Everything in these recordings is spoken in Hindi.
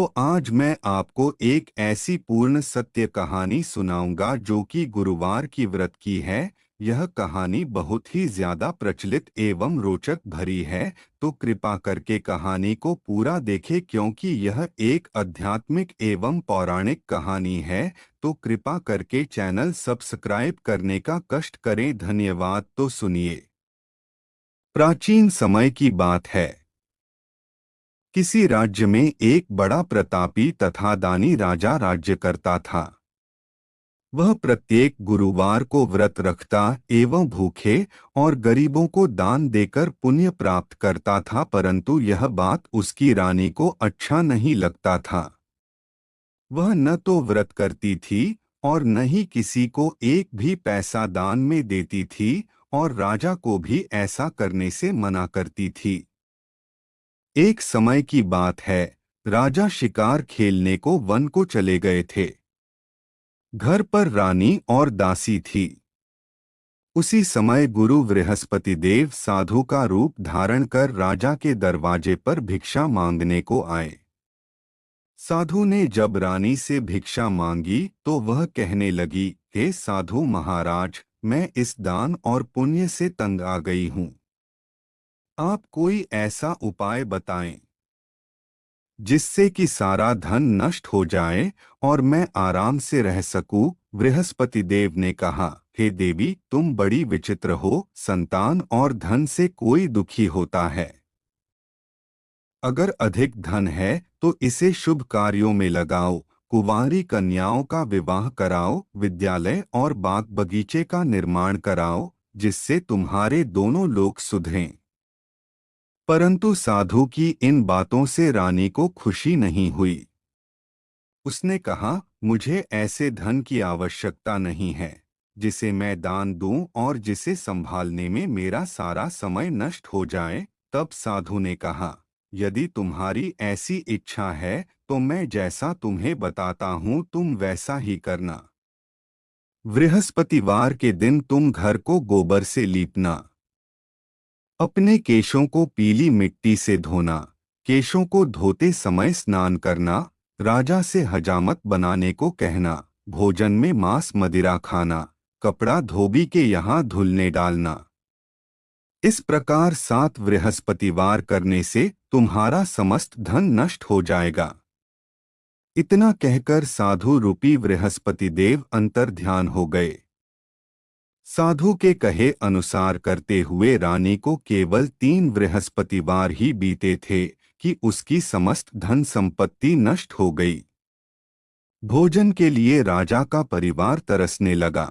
तो आज मैं आपको एक ऐसी पूर्ण सत्य कहानी सुनाऊंगा जो कि गुरुवार की व्रत की है। यह कहानी बहुत ही ज्यादा प्रचलित एवं रोचक भरी है, तो कृपा करके कहानी को पूरा देखें क्योंकि यह एक आध्यात्मिक एवं पौराणिक कहानी है। तो कृपा करके चैनल सब्सक्राइब करने का कष्ट करें। धन्यवाद। तो सुनिए। प्राचीन समय की बात है। किसी राज्य में एक बड़ा प्रतापी तथा दानी राजा राज्य करता था। वह प्रत्येक गुरुवार को व्रत रखता एवं भूखे और गरीबों को दान देकर पुण्य प्राप्त करता था, परंतु यह बात उसकी रानी को अच्छा नहीं लगता था। वह न तो व्रत करती थी और न ही किसी को एक भी पैसा दान में देती थी, और राजा को भी ऐसा करने से मना करती थी। एक समय की बात है, राजा शिकार खेलने को वन को चले गए थे। घर पर रानी और दासी थी। उसी समय गुरु बृहस्पति देव साधु का रूप धारण कर राजा के दरवाजे पर भिक्षा मांगने को आए। साधु ने जब रानी से भिक्षा मांगी तो वह कहने लगी, हे साधु महाराज, मैं इस दान और पुण्य से तंग आ गई हूँ। आप कोई ऐसा उपाय बताएं जिससे कि सारा धन नष्ट हो जाए और मैं आराम से रह सकूं। बृहस्पति देव ने कहा, हे देवी, तुम बड़ी विचित्र हो। संतान और धन से कोई दुखी होता है। अगर अधिक धन है तो इसे शुभ कार्यों में लगाओ, कुंवारी कन्याओं का विवाह कराओ, विद्यालय और बाग बगीचे का निर्माण कराओ, जिससे तुम्हारे दोनों लोग सुधरें। परंतु साधु की इन बातों से रानी को खुशी नहीं हुई। उसने कहा, मुझे ऐसे धन की आवश्यकता नहीं है जिसे मैं दान दूं और जिसे संभालने में मेरा सारा समय नष्ट हो जाए। तब साधु ने कहा, यदि तुम्हारी ऐसी इच्छा है तो मैं जैसा तुम्हें बताता हूँ तुम वैसा ही करना। बृहस्पतिवार के दिन तुम घर को गोबर से लीपना, अपने केशों को पीली मिट्टी से धोना, केशों को धोते समय स्नान करना, राजा से हजामत बनाने को कहना, भोजन में मांस मदिरा खाना, कपड़ा धोबी के यहाँ धुलने डालना। इस प्रकार 7 बृहस्पतिवार करने से तुम्हारा समस्त धन नष्ट हो जाएगा। इतना कहकर साधु रूपी बृहस्पति देव अंतर्ध्यान हो गए। साधु के कहे अनुसार करते हुए रानी को केवल 3 बृहस्पतिवार ही बीते थे कि उसकी समस्त धन संपत्ति नष्ट हो गई। भोजन के लिए राजा का परिवार तरसने लगा।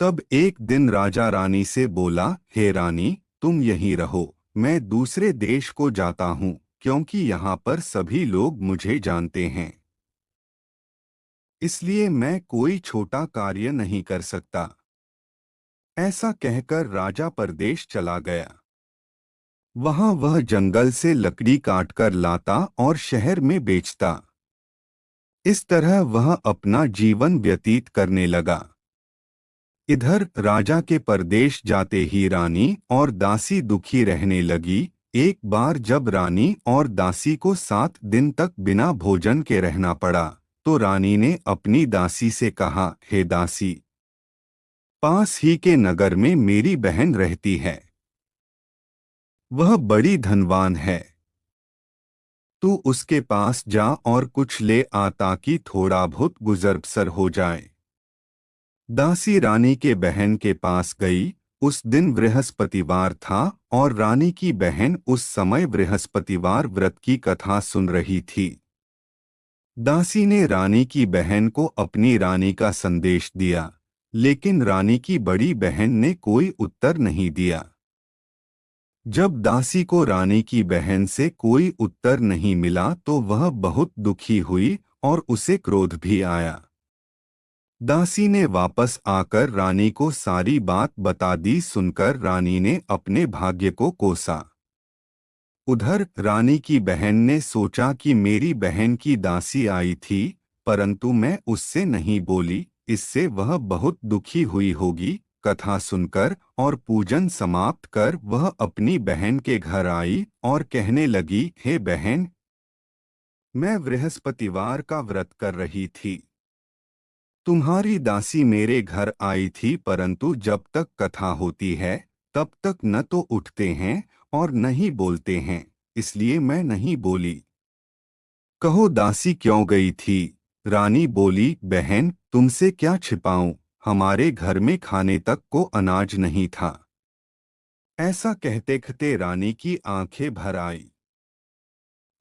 तब एक दिन राजा रानी से बोला, हे रानी, तुम यहीं रहो, मैं दूसरे देश को जाता हूँ क्योंकि यहाँ पर सभी लोग मुझे जानते हैं। इसलिए मैं कोई छोटा कार्य नहीं कर सकता। ऐसा कहकर राजा परदेश चला गया। वहां वह जंगल से लकड़ी काटकर लाता और शहर में बेचता। इस तरह वह अपना जीवन व्यतीत करने लगा। इधर राजा के परदेश जाते ही रानी और दासी दुखी रहने लगी। एक बार जब रानी और दासी को 7 दिन तक बिना भोजन के रहना पड़ा तो रानी ने अपनी दासी से कहा, हे दासी, पास ही के नगर में मेरी बहन रहती है। वह बड़ी धनवान है। तू उसके पास जा और कुछ ले आ ताकि थोड़ा बहुत गुजर बसर हो जाए। दासी रानी के बहन के पास गई। उस दिन बृहस्पतिवार था और रानी की बहन उस समय बृहस्पतिवार व्रत की कथा सुन रही थी। दासी ने रानी की बहन को अपनी रानी का संदेश दिया, लेकिन रानी की बड़ी बहन ने कोई उत्तर नहीं दिया। जब दासी को रानी की बहन से कोई उत्तर नहीं मिला तो वह बहुत दुखी हुई और उसे क्रोध भी आया। दासी ने वापस आकर रानी को सारी बात बता दी। सुनकर रानी ने अपने भाग्य को कोसा। उधर रानी की बहन ने सोचा कि मेरी बहन की दासी आई थी, परंतु मैं उससे नहीं बोली, इससे वह बहुत दुखी हुई होगी। कथा सुनकर और पूजन समाप्त कर वह अपनी बहन के घर आई और कहने लगी, हे बहन, मैं बृहस्पतिवार का व्रत कर रही थी। तुम्हारी दासी मेरे घर आई थी, परंतु जब तक कथा होती है तब तक न तो उठते हैं और न ही बोलते हैं, इसलिए मैं नहीं बोली। कहो दासी क्यों गई थी? रानी बोली, बहन तुमसे क्या छिपाऊं, हमारे घर में खाने तक को अनाज नहीं था। ऐसा कहते कहते रानी की आंखें भर आई।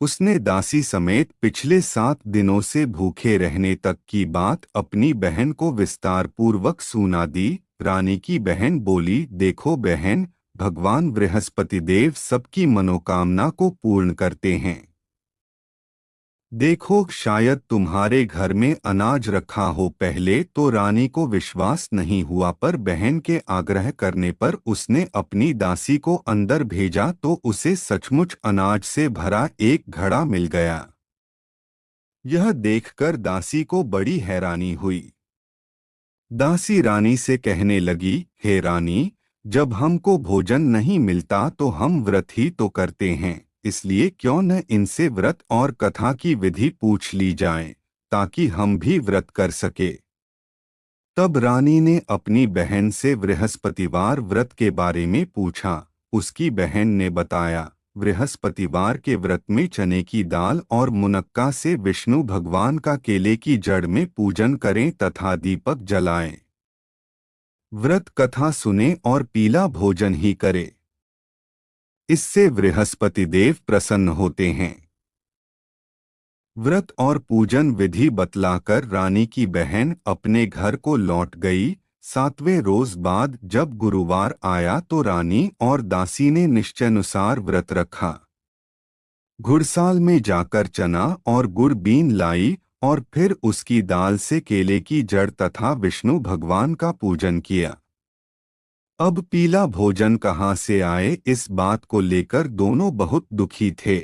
उसने दासी समेत पिछले 7 दिनों से भूखे रहने तक की बात अपनी बहन को विस्तार पूर्वक सुना दी। रानी की बहन बोली, देखो बहन, भगवान बृहस्पति देव सबकी मनोकामना को पूर्ण करते हैं। देखो शायद तुम्हारे घर में अनाज रखा हो। पहले तो रानी को विश्वास नहीं हुआ, पर बहन के आग्रह करने पर उसने अपनी दासी को अंदर भेजा तो उसे सचमुच अनाज से भरा एक घड़ा मिल गया। यह देखकर दासी को बड़ी हैरानी हुई। दासी रानी से कहने लगी, हे रानी, जब हमको भोजन नहीं मिलता तो हम व्रत ही तो करते हैं, इसलिए क्यों न इनसे व्रत और कथा की विधि पूछ ली जाए, ताकि हम भी व्रत कर सके। तब रानी ने अपनी बहन से बृहस्पतिवार व्रत के बारे में पूछा। उसकी बहन ने बताया, बृहस्पतिवार के व्रत में चने की दाल और मुनक्का से विष्णु भगवान का केले की जड़ में पूजन करें तथा दीपक जलाएं। व्रत कथा सुने और पीला भोजन ही करे, इससे बृहस्पति देव प्रसन्न होते हैं। व्रत और पूजन विधि बतलाकर रानी की बहन अपने घर को लौट गई। 7वें रोज बाद जब गुरुवार आया तो रानी और दासी ने निश्चयानुसार व्रत रखा। घुड़साल में जाकर चना और गुड़ बीन लाई और फिर उसकी दाल से केले की जड़ तथा विष्णु भगवान का पूजन किया। अब पीला भोजन कहाँ से आए, इस बात को लेकर दोनों बहुत दुखी थे।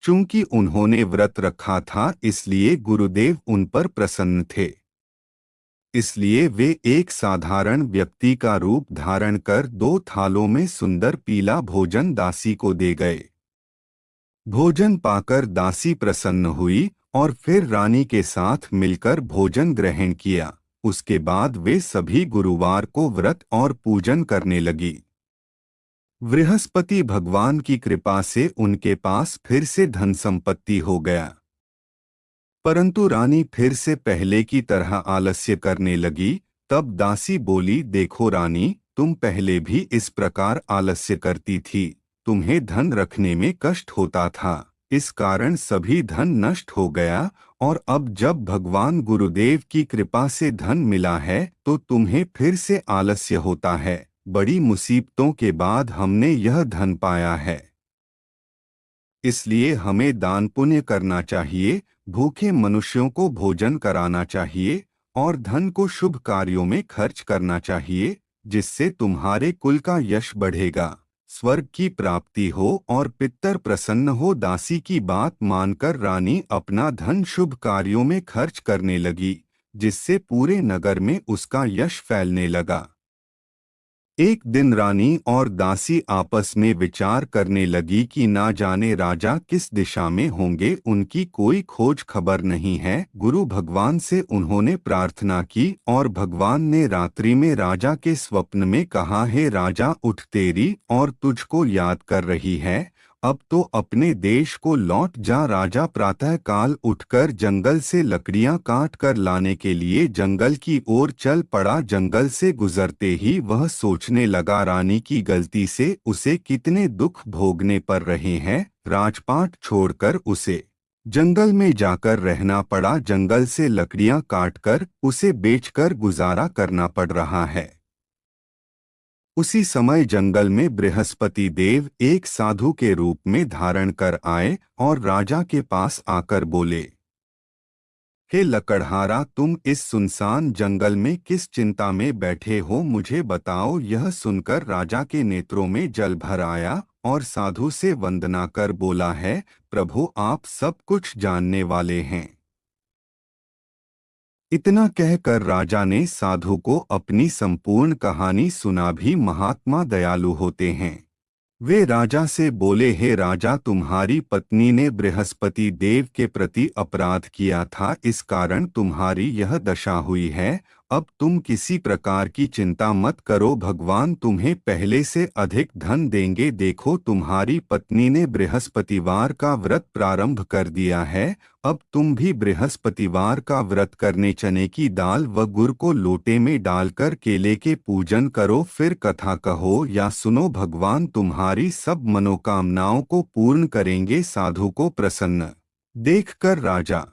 चूंकि उन्होंने व्रत रखा था इसलिए गुरुदेव उन पर प्रसन्न थे, इसलिए वे एक साधारण व्यक्ति का रूप धारण कर 2 थालों में सुंदर पीला भोजन दासी को दे गए। भोजन पाकर दासी प्रसन्न हुई और फिर रानी के साथ मिलकर भोजन ग्रहण किया। उसके बाद वे सभी गुरुवार को व्रत और पूजन करने लगी। बृहस्पति भगवान की कृपा से उनके पास फिर से धन संपत्ति हो गया। परंतु रानी फिर से पहले की तरह आलस्य करने लगी। तब दासी बोली, देखो रानी, तुम पहले भी इस प्रकार आलस्य करती थी, तुम्हें धन रखने में कष्ट होता था, इस कारण सभी धन नष्ट हो गया, और अब जब भगवान गुरुदेव की कृपा से धन मिला है तो तुम्हें फिर से आलस्य होता है। बड़ी मुसीबतों के बाद हमने यह धन पाया है, इसलिए हमें दान पुण्य करना चाहिए, भूखे मनुष्यों को भोजन कराना चाहिए और धन को शुभ कार्यों में खर्च करना चाहिए, जिससे तुम्हारे कुल का यश बढ़ेगा, स्वर्ग की प्राप्ति हो और पितर प्रसन्न हो। दासी की बात मानकर रानी अपना धन शुभ कार्यों में खर्च करने लगी, जिससे पूरे नगर में उसका यश फैलने लगा। एक दिन रानी और दासी आपस में विचार करने लगी कि ना जाने राजा किस दिशा में होंगे, उनकी कोई खोज खबर नहीं है। गुरु भगवान से उन्होंने प्रार्थना की और भगवान ने रात्रि में राजा के स्वप्न में कहा, हे राजा, उठ, तेरी और तुझको याद कर रही है, अब तो अपने देश को लौट जा। राजा प्रातः काल उठकर जंगल से लकड़ियां काट कर लाने के लिए जंगल की ओर चल पड़ा। जंगल से गुजरते ही वह सोचने लगा, रानी की गलती से उसे कितने दुख भोगने पड़ रहे हैं। राजपाट छोड़कर उसे जंगल में जाकर रहना पड़ा। जंगल से लकड़ियां काटकर उसे बेचकर गुजारा करना पड़ रहा है। उसी समय जंगल में बृहस्पति देव एक साधु के रूप में धारण कर आए और राजा के पास आकर बोले, हे लकड़हारा, तुम इस सुनसान जंगल में किस चिंता में बैठे हो, मुझे बताओ। यह सुनकर राजा के नेत्रों में जल भर आया और साधु से वंदना कर बोला, है प्रभु, आप सब कुछ जानने वाले हैं। इतना कहकर राजा ने साधु को अपनी संपूर्ण कहानी सुना। भी महात्मा दयालु होते हैं। वे राजा से बोले, हे राजा, तुम्हारी पत्नी ने बृहस्पति देव के प्रति अपराध किया था, इस कारण तुम्हारी यह दशा हुई है। अब तुम किसी प्रकार की चिंता मत करो, भगवान तुम्हें पहले से अधिक धन देंगे। देखो, तुम्हारी पत्नी ने बृहस्पतिवार का व्रत प्रारंभ कर दिया है। अब तुम भी बृहस्पतिवार का व्रत करने चने की दाल व गुड़ को लोटे में डालकर केले के पूजन करो, फिर कथा कहो या सुनो, भगवान तुम्हारी सब मनोकामनाओं को पूर्ण करेंगे। साधु को प्रसन्न देखकर राजा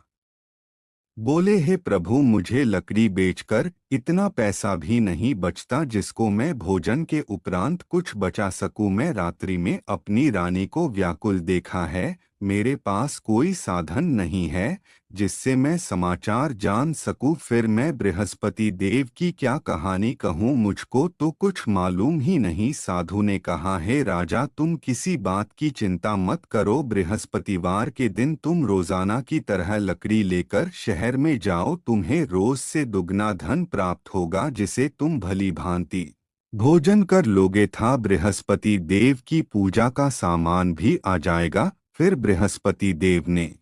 बोले, हे प्रभु, मुझे लकड़ी बेचकर इतना पैसा भी नहीं बचता जिसको मैं भोजन के उपरांत कुछ बचा सकूं। मैं रात्रि में अपनी रानी को व्याकुल देखा है। मेरे पास कोई साधन नहीं है जिससे मैं समाचार जान सकूं। फिर मैं बृहस्पति देव की क्या कहानी कहूं, मुझको तो कुछ मालूम ही नहीं। साधु ने कहा, हे राजा, तुम किसी बात की चिंता मत करो। बृहस्पतिवार के दिन तुम रोजाना की तरह लकड़ी लेकर शहर में जाओ। तुम्हें रोज से दुगना धन प्राप्त होगा जिसे तुम भली भांति भोजन कर लोगे था। बृहस्पति देव की पूजा का सामान भी आ जाएगा। फिर बृहस्पति देव ने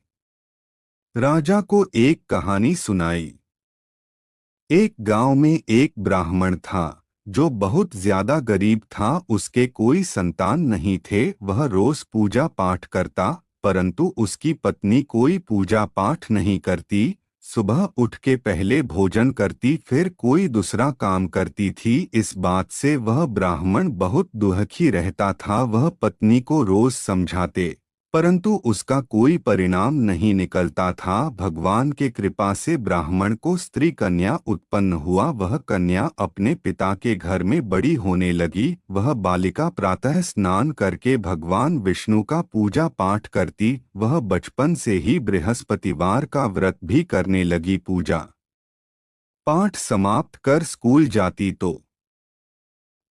राजा को एक कहानी सुनाई। एक गांव में एक ब्राह्मण था जो बहुत ज्यादा गरीब था। उसके कोई संतान नहीं थे। वह रोज पूजा पाठ करता, परंतु उसकी पत्नी कोई पूजा पाठ नहीं करती। सुबह उठ के पहले भोजन करती, फिर कोई दूसरा काम करती थी। इस बात से वह ब्राह्मण बहुत दुखी रहता था। वह पत्नी को रोज समझाते, परंतु उसका कोई परिणाम नहीं निकलता था। भगवान के कृपा से ब्राह्मण को स्त्री कन्या उत्पन्न हुआ। वह कन्या अपने पिता के घर में बड़ी होने लगी। वह बालिका प्रातः स्नान करके भगवान विष्णु का पूजा पाठ करती। वह बचपन से ही बृहस्पतिवार का व्रत भी करने लगी। पूजा पाठ समाप्त कर स्कूल जाती तो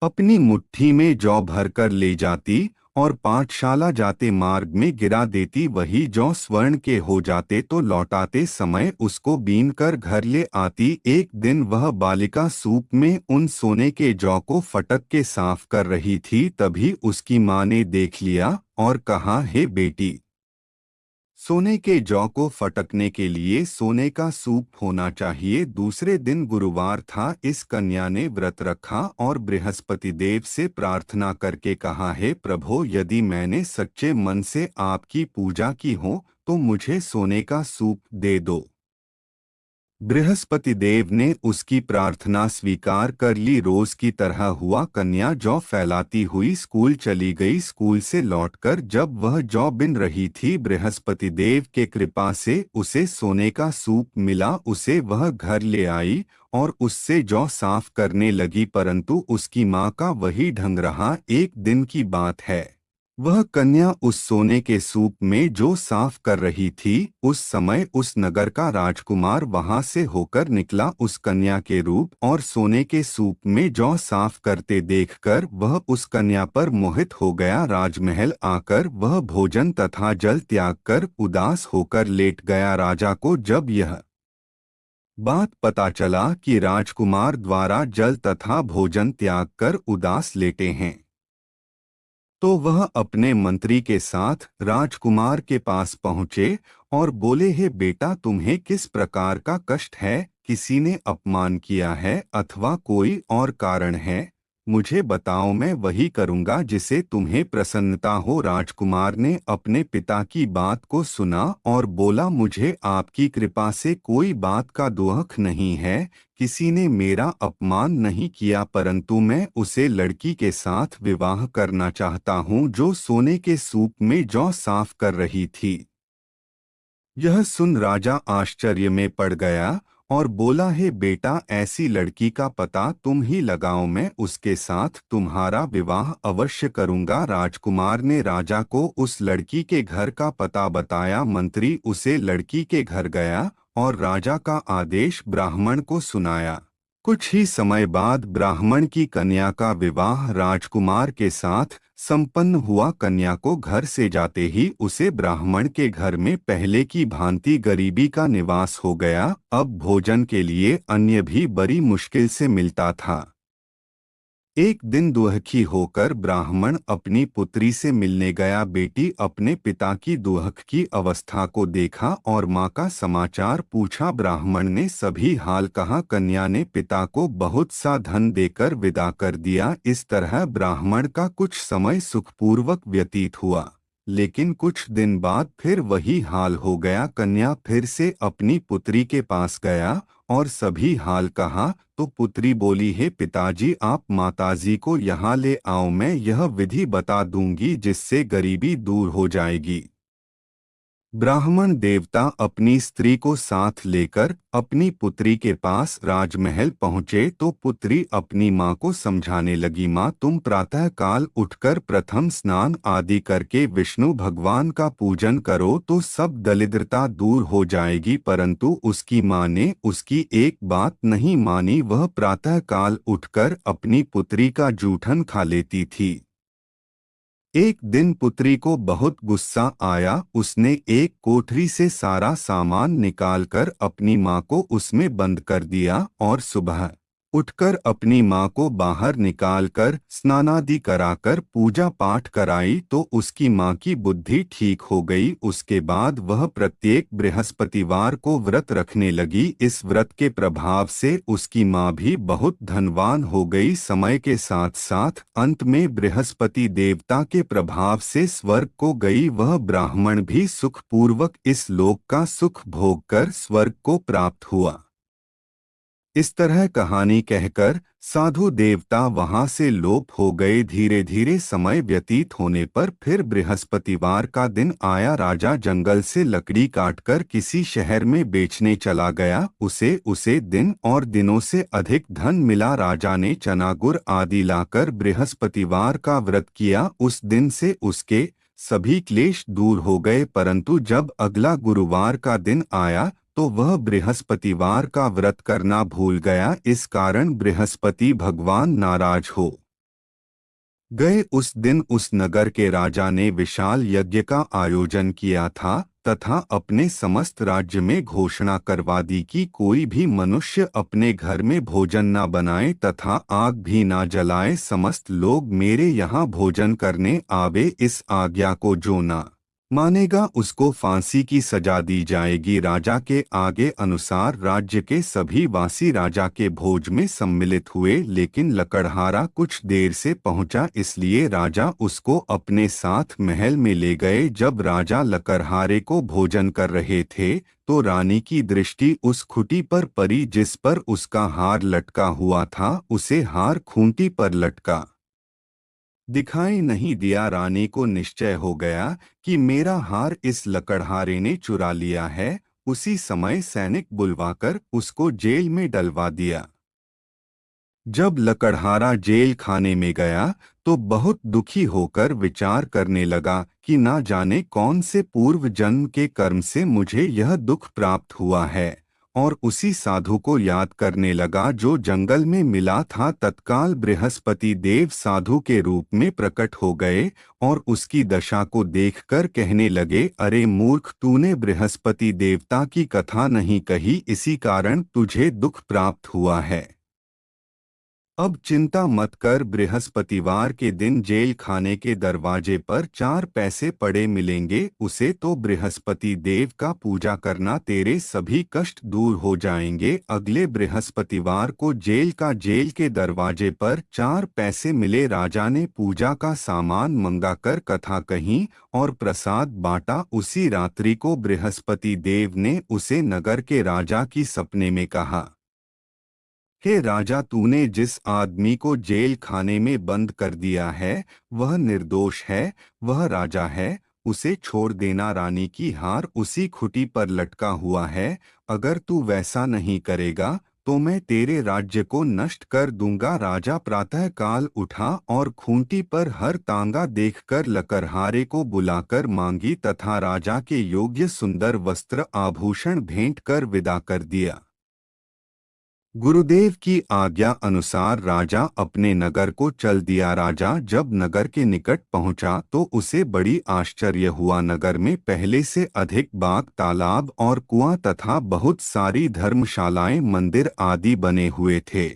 अपनी मुट्ठी में जौ भरकर ले जाती और पाठशाला जाते मार्ग में गिरा देती। वही जौ स्वर्ण के हो जाते तो लौटाते समय उसको बीन कर घर ले आती। एक दिन वह बालिका सूप में उन सोने के जौ को फटक के साफ कर रही थी। तभी उसकी माँ ने देख लिया और कहा, हे बेटी, सोने के जौ को फटकने के लिए सोने का सूप होना चाहिए। दूसरे दिन गुरुवार था। इस कन्या ने व्रत रखा और बृहस्पति देव से प्रार्थना करके कहा, हे प्रभु, यदि मैंने सच्चे मन से आपकी पूजा की हो तो मुझे सोने का सूप दे दो। बृहस्पति देव ने उसकी प्रार्थना स्वीकार कर ली। रोज की तरह हुआ। कन्या जौ फैलाती हुई स्कूल चली गई। स्कूल से लौटकर जब वह जौ बिन रही थी, बृहस्पति देव के कृपा से उसे सोने का सूप मिला। उसे वह घर ले आई और उससे जौ साफ करने लगी, परंतु उसकी माँ का वही ढंग रहा। एक दिन की बात है, वह कन्या उस सोने के सूप में जो साफ कर रही थी, उस समय उस नगर का राजकुमार वहां से होकर निकला। उस कन्या के रूप और सोने के सूप में जौ साफ करते देखकर वह उस कन्या पर मोहित हो गया। राजमहल आकर वह भोजन तथा जल त्याग कर उदास होकर लेट गया। राजा को जब यह बात पता चला कि राजकुमार द्वारा जल तथा भोजन त्याग कर उदास लेटे हैं, तो वह अपने मंत्री के साथ राजकुमार के पास पहुँचे और बोले, हे बेटा, तुम्हें किस प्रकार का कष्ट है? किसी ने अपमान किया है अथवा कोई और कारण है? मुझे बताओ, मैं वही करूँगा जिसे तुम्हें प्रसन्नता हो। राजकुमार ने अपने पिता की बात को सुना और बोला, मुझे आपकी कृपा से कोई बात का दुख नहीं है। किसी ने मेरा अपमान नहीं किया, परंतु मैं उसे लड़की के साथ विवाह करना चाहता हूँ जो सोने के सूप में जौ साफ कर रही थी। यह सुन राजा आश्चर्य में पड़ गया और बोला, हे बेटा, ऐसी लड़की का पता तुम ही लगाओ, मैं उसके साथ तुम्हारा विवाह अवश्य करूंगा। राजकुमार ने राजा को उस लड़की के घर का पता बताया। मंत्री उसे लड़की के घर गया और राजा का आदेश ब्राह्मण को सुनाया। कुछ ही समय बाद ब्राह्मण की कन्या का विवाह राजकुमार के साथ संपन्न हुआ। कन्या को घर से जाते ही उसे ब्राह्मण के घर में पहले की भांति गरीबी का निवास हो गया। अब भोजन के लिए अन्य भी बड़ी मुश्किल से मिलता था। एक दिन दुहखी होकर ब्राह्मण अपनी पुत्री से मिलने गया। बेटी अपने पिता की दुहक की अवस्था को देखा और माँ का समाचार पूछा। ब्राह्मण ने सभी हाल कहा। कन्या ने पिता को बहुत सा धन देकर विदा कर दिया। इस तरह ब्राह्मण का कुछ समय सुखपूर्वक व्यतीत हुआ, लेकिन कुछ दिन बाद फिर वही हाल हो गया। कन्या फिर से अपनी पुत्री के पास गया और सभी हाल कहा तो पुत्री बोली, हे पिताजी, आप माताजी को यहाँ ले आओ, मैं यह विधि बता दूंगी जिससे गरीबी दूर हो जाएगी। ब्राह्मण देवता अपनी स्त्री को साथ लेकर अपनी पुत्री के पास राजमहल पहुँचे तो पुत्री अपनी माँ को समझाने लगी, माँ तुम प्रातः काल उठकर प्रथम स्नान आदि करके विष्णु भगवान का पूजन करो तो सब दरिद्रता दूर हो जाएगी। परंतु उसकी माँ ने उसकी एक बात नहीं मानी। वह प्रातः काल उठकर अपनी पुत्री का जूठन खा लेती थी। एक दिन पुत्री को बहुत गुस्सा आया। उसने एक कोठरी से सारा सामान निकालकर अपनी माँ को उसमें बंद कर दिया और सुबह उठकर अपनी माँ को बाहर निकालकर स्नानादि कराकर पूजा पाठ कराई तो उसकी माँ की बुद्धि ठीक हो गई। उसके बाद वह प्रत्येक बृहस्पतिवार को व्रत रखने लगी। इस व्रत के प्रभाव से उसकी माँ भी बहुत धनवान हो गई। समय के साथ साथ अंत में बृहस्पति देवता के प्रभाव से स्वर्ग को गई। वह ब्राह्मण भी सुखपूर्वक इस लोक का सुख भोग कर स्वर्ग को प्राप्त हुआ। इस तरह कहानी कहकर साधु देवता वहां से लोप हो गए। धीरे धीरे समय व्यतीत होने पर फिर बृहस्पतिवार का दिन आया। राजा जंगल से लकड़ी काटकर किसी शहर में बेचने चला गया। उसे दिन और दिनों से अधिक धन मिला। राजा ने चना गुड़ आदि लाकर बृहस्पतिवार का व्रत किया। उस दिन से उसके सभी क्लेश दूर हो गए। परंतु जब अगला गुरुवार का दिन आया तो वह बृहस्पतिवार का व्रत करना भूल गया। इस कारण बृहस्पति भगवान नाराज हो गए। उस दिन उस नगर के राजा ने विशाल यज्ञ का आयोजन किया था तथा अपने समस्त राज्य में घोषणा करवा दी कि कोई भी मनुष्य अपने घर में भोजन न बनाए तथा आग भी न जलाए। समस्त लोग मेरे यहाँ भोजन करने आवे। इस आज्ञा को जो न मानेगा उसको फांसी की सजा दी जाएगी। राजा के आगे अनुसार राज्य के सभी वासी राजा के भोज में सम्मिलित हुए, लेकिन लकड़हारा कुछ देर से पहुंचा, इसलिए राजा उसको अपने साथ महल में ले गए। जब राजा लकड़हारे को भोजन कर रहे थे तो रानी की दृष्टि उस खुंटी पर पड़ी जिस पर उसका हार लटका हुआ था। उसे हार खूंटी पर लटका दिखाई नहीं दिया। रानी को निश्चय हो गया कि मेरा हार इस लकड़हारे ने चुरा लिया है। उसी समय सैनिक बुलवाकर उसको जेल में डलवा दिया। जब लकड़हारा जेल खाने में गया तो बहुत दुखी होकर विचार करने लगा कि ना जाने कौन से पूर्व जन्म के कर्म से मुझे यह दुख प्राप्त हुआ है, और उसी साधु को याद करने लगा जो जंगल में मिला था। तत्काल बृहस्पति देव साधु के रूप में प्रकट हो गए और उसकी दशा को देखकर कहने लगे, अरे मूर्ख, तूने बृहस्पति देवता की कथा नहीं कही, इसी कारण तुझे दुख प्राप्त हुआ है। अब चिंता मत कर, बृहस्पतिवार के दिन जेल खाने के दरवाजे पर 4 पैसे पड़े मिलेंगे। उसे तो बृहस्पति देव का पूजा करना, तेरे सभी कष्ट दूर हो जाएंगे। अगले बृहस्पतिवार को जेल के दरवाजे पर 4 पैसे मिले। राजा ने पूजा का सामान मंगाकर कथा कही और प्रसाद बांटा। उसी रात्रि को बृहस्पति देव ने उसे नगर के राजा की सपने में कहा, हे राजा, तूने जिस आदमी को जेल खाने में बंद कर दिया है वह निर्दोष है, वह राजा है, उसे छोड़ देना। रानी की हार उसी खुंटी पर लटका हुआ है। अगर तू वैसा नहीं करेगा तो मैं तेरे राज्य को नष्ट कर दूंगा। राजा प्रातः काल उठा और खूंटी पर हर तांगा देखकर लकड़हारे को बुलाकर मांगी तथा राजा के योग्य सुंदर वस्त्र आभूषण भेंट कर विदा कर दिया। गुरुदेव की आज्ञा अनुसार राजा अपने नगर को चल दिया। राजा जब नगर के निकट पहुंचा तो उसे बड़ी आश्चर्य हुआ। नगर में पहले से अधिक बाग, तालाब और कुआं तथा बहुत सारी धर्मशालाएं, मंदिर आदि बने हुए थे।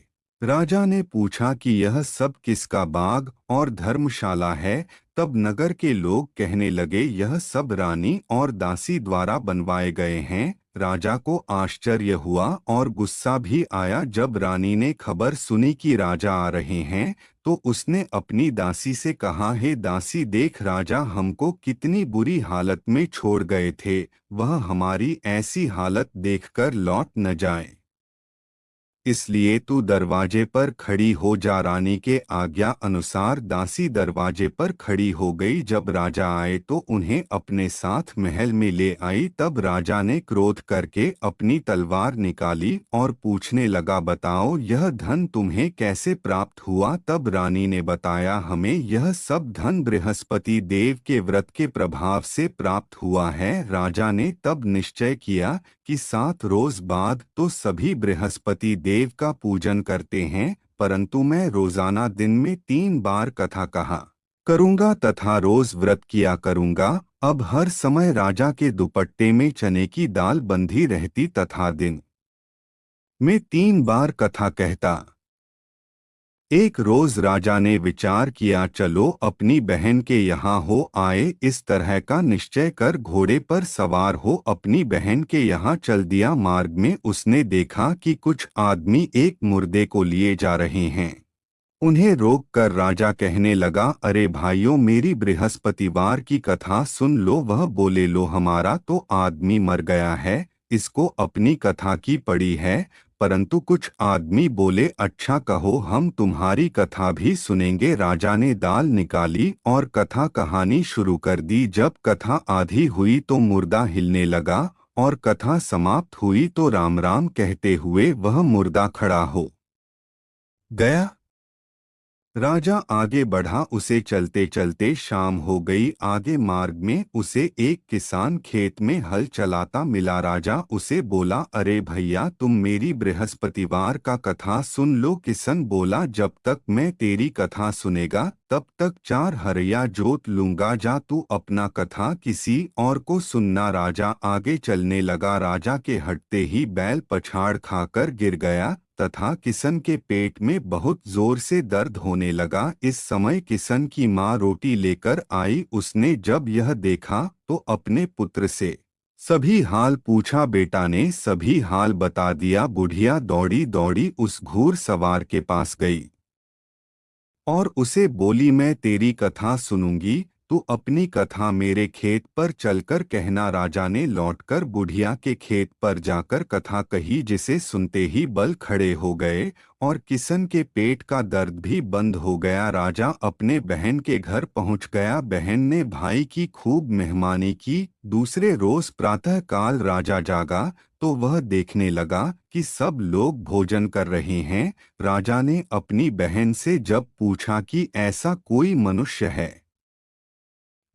राजा ने पूछा कि यह सब किसका बाग और धर्मशाला है। तब नगर के लोग कहने लगे, यह सब रानी और दासी द्वारा बनवाए गए हैं। राजा को आश्चर्य हुआ और गुस्सा भी आया। जब रानी ने खबर सुनी कि राजा आ रहे हैं तो उसने अपनी दासी से कहा, हे दासी, देख राजा हमको कितनी बुरी हालत में छोड़ गए थे, वह हमारी ऐसी हालत देखकर लौट न जाए, इसलिए तू दरवाजे पर खड़ी हो जा। रानी के आज्ञा अनुसार दासी दरवाजे पर खड़ी हो गई। जब राजा आए तो उन्हें अपने साथ महल में ले आई। तब राजा ने क्रोध करके अपनी तलवार निकाली और पूछने लगा, बताओ यह धन तुम्हें कैसे प्राप्त हुआ। तब रानी ने बताया, हमें यह सब धन बृहस्पति देव के व्रत के प्रभाव से प्राप्त हुआ है। राजा ने तब निश्चय किया कि 7 रोज बाद तो सभी बृहस्पति देव का पूजन करते हैं, परंतु मैं रोजाना दिन में 3 बार कथा कहा करूंगा तथा रोज व्रत किया करूंगा। अब हर समय राजा के दुपट्टे में चने की दाल बंधी रहती तथा दिन में 3 बार कथा कहता। एक रोज राजा ने विचार किया, चलो अपनी बहन के यहाँ हो आए। इस तरह का निश्चय कर घोड़े पर सवार हो अपनी बहन के यहाँ चल दिया। मार्ग में उसने देखा कि कुछ आदमी एक मुर्दे को लिए जा रहे हैं। उन्हें रोक कर राजा कहने लगा, अरे भाइयों, मेरी बृहस्पतिवार की कथा सुन लो। वह बोले, लो हमारा तो आदमी मर गया है, इसको अपनी कथा की पड़ी है। परंतु कुछ आदमी बोले, अच्छा कहो, हम तुम्हारी कथा भी सुनेंगे। राजा ने दाल निकाली और कथा कहानी शुरू कर दी। जब कथा आधी हुई तो मुर्दा हिलने लगा और कथा समाप्त हुई तो राम राम कहते हुए वह मुर्दा खड़ा हो गया। राजा आगे बढ़ा, उसे चलते चलते शाम हो गई। आगे मार्ग में उसे एक किसान खेत में हल चलाता मिला। राजा उसे बोला, अरे भैया, तुम मेरी बृहस्पतिवार का कथा सुन लो। किसान बोला, जब तक मैं तेरी कथा सुनेगा तब तक 4 हरया जोत लूंगा। जा तू अपना कथा किसी और को सुनना। राजा आगे चलने लगा। राजा के हटते ही बैल पछाड़ खाकर गिर गया तथा किशन के पेट में बहुत जोर से दर्द होने लगा। इस समय किशन की माँ रोटी लेकर आई। उसने जब यह देखा तो अपने पुत्र से सभी हाल पूछा। बेटा ने सभी हाल बता दिया। बुढ़िया दौड़ी दौड़ी उस घूर सवार के पास गई और उसे बोली, मैं तेरी कथा सुनूंगी, तू अपनी कथा मेरे खेत पर चलकर कहना। राजा ने लौटकर बुढ़िया के खेत पर जाकर कथा कही, जिसे सुनते ही बल खड़े हो गए और किशन के पेट का दर्द भी बंद हो गया। राजा अपने बहन के घर पहुंच गया। बहन ने भाई की खूब मेहमानी की। दूसरे रोज प्रातःकाल राजा जागा तो वह देखने लगा कि सब लोग भोजन कर रहे हैं। राजा ने अपनी बहन से जब पूछा कि ऐसा कोई मनुष्य है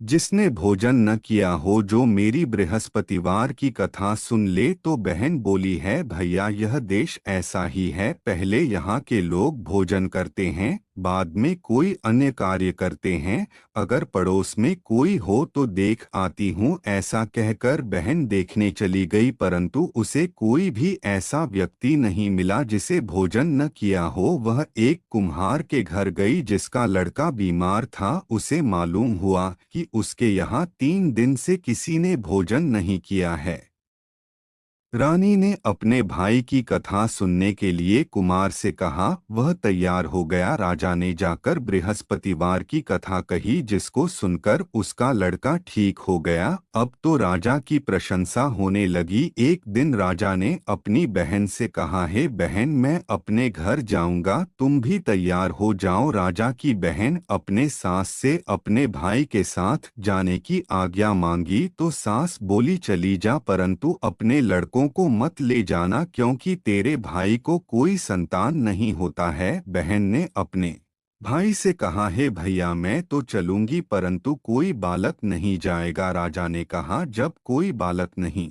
जिसने भोजन न किया हो, जो मेरी बृहस्पतिवार की कथा सुन ले, तो बहन बोली है, भैया यह देश ऐसा ही है। पहले यहाँ के लोग भोजन करते हैं, बाद में कोई अन्य कार्य करते हैं। अगर पड़ोस में कोई हो तो देख आती हूँ। ऐसा कहकर बहन देखने चली गई, परंतु उसे कोई भी ऐसा व्यक्ति नहीं मिला जिसे भोजन न किया हो। वह एक कुम्हार के घर गई जिसका लड़का बीमार था। उसे मालूम हुआ कि उसके यहाँ 3 दिन से किसी ने भोजन नहीं किया है। रानी ने अपने भाई की कथा सुनने के लिए कुमार से कहा। वह तैयार हो गया। राजा ने जाकर बृहस्पतिवार की कथा कही, जिसको सुनकर उसका लड़का ठीक हो गया। अब तो राजा की प्रशंसा होने लगी। एक दिन राजा ने अपनी बहन से कहा, हे बहन, मैं अपने घर जाऊंगा, तुम भी तैयार हो जाओ। राजा की बहन अपने सास से अपने भाई के साथ जाने की आज्ञा मांगी तो सास बोली, चली जा, परंतु अपने लड़कों को मत ले जाना, क्योंकि तेरे भाई को कोई संतान नहीं होता है। बहन ने अपने भाई से कहा, हे भैया, मैं तो चलूंगी, परंतु कोई बालक नहीं जाएगा। राजा ने कहा, जब कोई बालक नहीं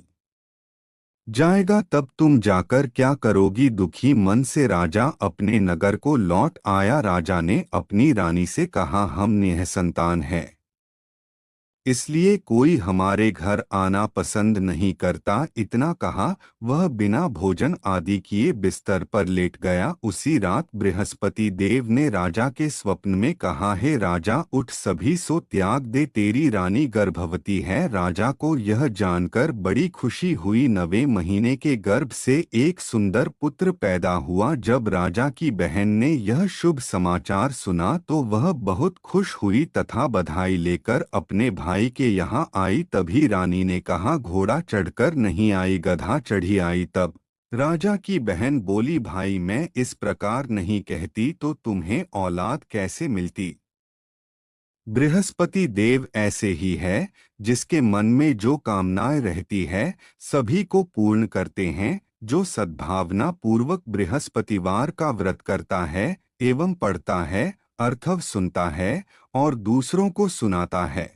जाएगा तब तुम जाकर क्या करोगी। दुखी मन से राजा अपने नगर को लौट आया। राजा ने अपनी रानी से कहा, हम निःसंतान हैं, इसलिए कोई हमारे घर आना पसंद नहीं करता। इतना कहा वह बिना भोजन आदि किए बिस्तर पर लेट गया। उसी रात बृहस्पति देव ने राजा के स्वप्न में कहा, हे राजा उठ, सभी सो त्याग दे, तेरी रानी गर्भवती है। राजा को यह जानकर बड़ी खुशी हुई। 9वें महीने के गर्भ से एक सुंदर पुत्र पैदा हुआ। जब राजा की बहन ने यह शुभ समाचार सुना तो वह बहुत खुश हुई तथा बधाई लेकर अपने भाई के यहाँ आई। तभी रानी ने कहा, घोड़ा चढ़कर नहीं आई, गधा चढ़ी आई। तब राजा की बहन बोली, भाई मैं इस प्रकार नहीं कहती तो तुम्हें औलाद कैसे मिलती। बृहस्पति देव ऐसे ही है, जिसके मन में जो कामनाएं रहती है सभी को पूर्ण करते हैं। जो सद्भावना पूर्वक बृहस्पतिवार का व्रत करता है एवं पढ़ता है, अर्थव सुनता है और दूसरों को सुनाता है,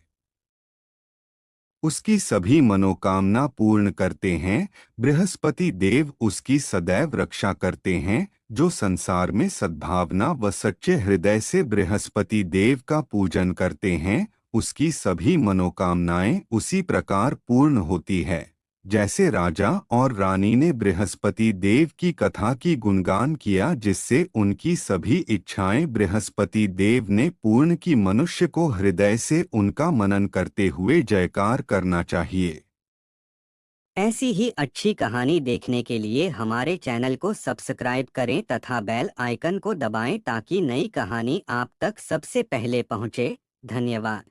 उसकी सभी मनोकामना पूर्ण करते हैं। बृहस्पति देव उसकी सदैव रक्षा करते हैं। जो संसार में सद्भावना व सच्चे हृदय से बृहस्पति देव का पूजन करते हैं, उसकी सभी मनोकामनाएं उसी प्रकार पूर्ण होती है जैसे राजा और रानी ने बृहस्पति देव की कथा की गुणगान किया, जिससे उनकी सभी इच्छाएं बृहस्पति देव ने पूर्ण की। मनुष्य को हृदय से उनका मनन करते हुए जयकार करना चाहिए। ऐसी ही अच्छी कहानी देखने के लिए हमारे चैनल को सब्सक्राइब करें तथा बेल आइकन को दबाएं ताकि नई कहानी आप तक सबसे पहले पहुंचे। धन्यवाद।